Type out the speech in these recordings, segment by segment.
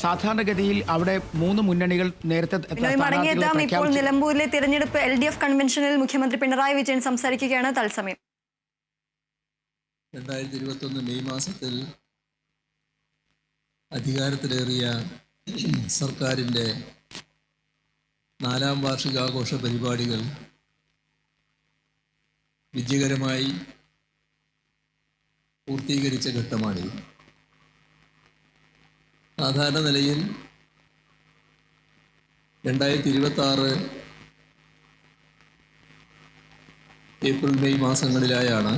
സാധാരണഗതിയിൽ അവിടെ മൂന്ന് മുന്നണികൾ നേരത്തെ മടങ്ങിയെത്താം. ഇപ്പോൾ നിലമ്പൂരിലെ തിരഞ്ഞെടുപ്പ് LDF കൺവെൻഷനിൽ മുഖ്യമന്ത്രി പിണറായി വിജയൻ സംസാരിക്കുകയാണ്. തത്സമയം 2021 മെയ് മാസത്തിൽ അധികാരത്തിലേറിയ സർക്കാരിൻ്റെ 4ാം വാർഷികാഘോഷ പരിപാടികൾ വിജയകരമായി പൂർത്തീകരിച്ച ഘട്ടമാണിത്. സാധാരണ നിലയിൽ 2026 ഏപ്രിൽ മെയ് മാസങ്ങളിലായാണ്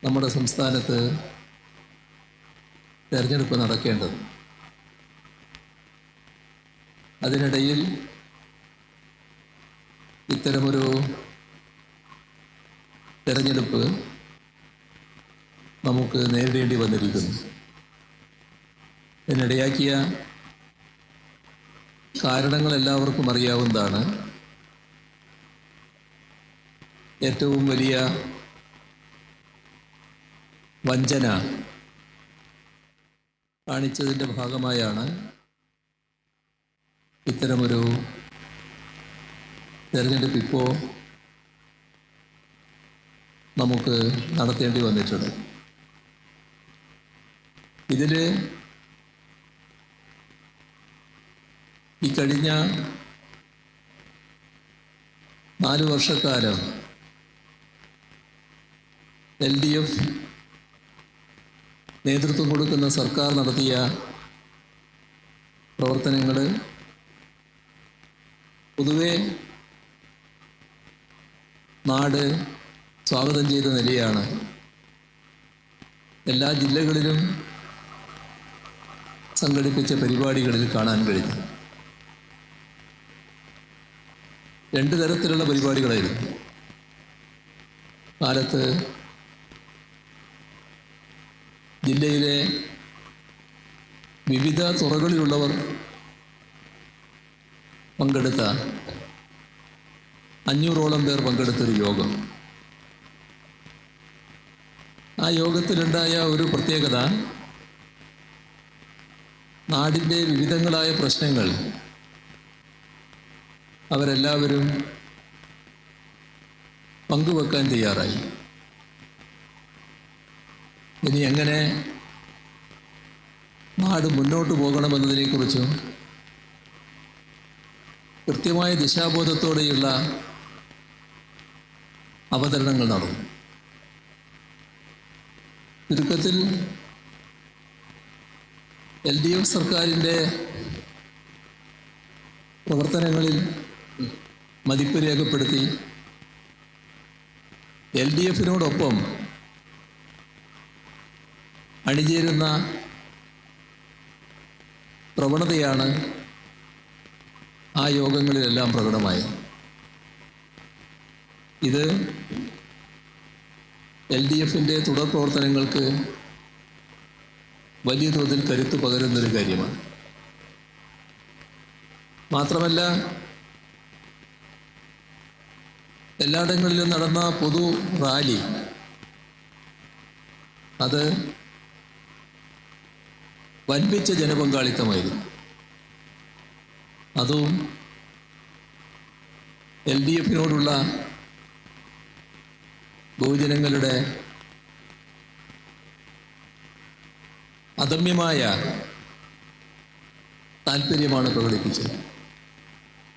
നമ്മുടെ സംസ്ഥാനത്ത് തെരഞ്ഞെടുപ്പ് നടക്കേണ്ടത്. അതിനിടയിൽ ഇത്തരമൊരു തെരഞ്ഞെടുപ്പ് നമുക്ക് നേരിടേണ്ടി വന്നിരിക്കുന്നു. ഇതിനിടയാക്കിയ കാരണങ്ങൾ എല്ലാവർക്കും അറിയാവുന്നതാണ്. ഏറ്റവും വലിയ വഞ്ചന കാണിച്ചതിൻ്റെ ഭാഗമായാണ് ഇത്തരമൊരു തെരഞ്ഞെടുപ്പ് ഇപ്പോൾ നമുക്ക് നടത്തേണ്ടി വന്നിട്ടുണ്ട്. ഇതിൽ ഈ കഴിഞ്ഞ 4 വർഷക്കാലം LDF നേതൃത്വം കൊടുക്കുന്ന സർക്കാർ നടത്തിയ പ്രവർത്തനങ്ങൾ പൊതുവെ നാട് സ്വാഗതം ചെയ്ത നിലയാണ് എല്ലാ ജില്ലകളിലും സംഘടിപ്പിച്ച പരിപാടികളിൽ കാണാൻ കഴിഞ്ഞു. 2 തരത്തിലുള്ള പരിപാടികളായിരുന്നു. കാലത്ത് ജില്ലയിലെ വിവിധ തുറകളിലുള്ളവർ പങ്കെടുത്ത 500ഓളം പേർ പങ്കെടുത്തൊരു യോഗം. ആ യോഗത്തിലുണ്ടായ ഒരു പ്രത്യേകത, നാടിൻ്റെ വിവിധങ്ങളായ പ്രശ്നങ്ങൾ അവരെല്ലാവരും പങ്കുവെക്കാൻ തയ്യാറായി. ഇനി എങ്ങനെ നാട് മുന്നോട്ട് പോകണമെന്നതിനെക്കുറിച്ചും കൃത്യമായ ദിശാബോധത്തോടെയുള്ള അവതരണങ്ങൾ നടന്നു. ചുരുക്കത്തിൽ LDF സർക്കാരിൻ്റെ പ്രവർത്തനങ്ങളിൽ മതിപ്പ് രേഖപ്പെടുത്തി LDFനോടൊപ്പം അണിചേരുന്ന പ്രവണതയാണ് ആ യോഗങ്ങളിലെല്ലാം പ്രകടമായത്. ഇത് LDFൻ്റെ തുടർ പ്രവർത്തനങ്ങൾക്ക് വലിയ തോതിൽ കരുത്ത് പകരുന്നൊരു കാര്യമാണ്. മാത്രമല്ല, എല്ലായിടങ്ങളിലും നടന്ന പൊതു റാലി അത് വൻപിച്ച ജനപങ്കാളിത്തമായിരുന്നു. അതും LDFനോടുള്ള ബഹുജനങ്ങളുടെ അദമ്യമായ താല്പര്യമാണ് പ്രകടിപ്പിച്ചത്.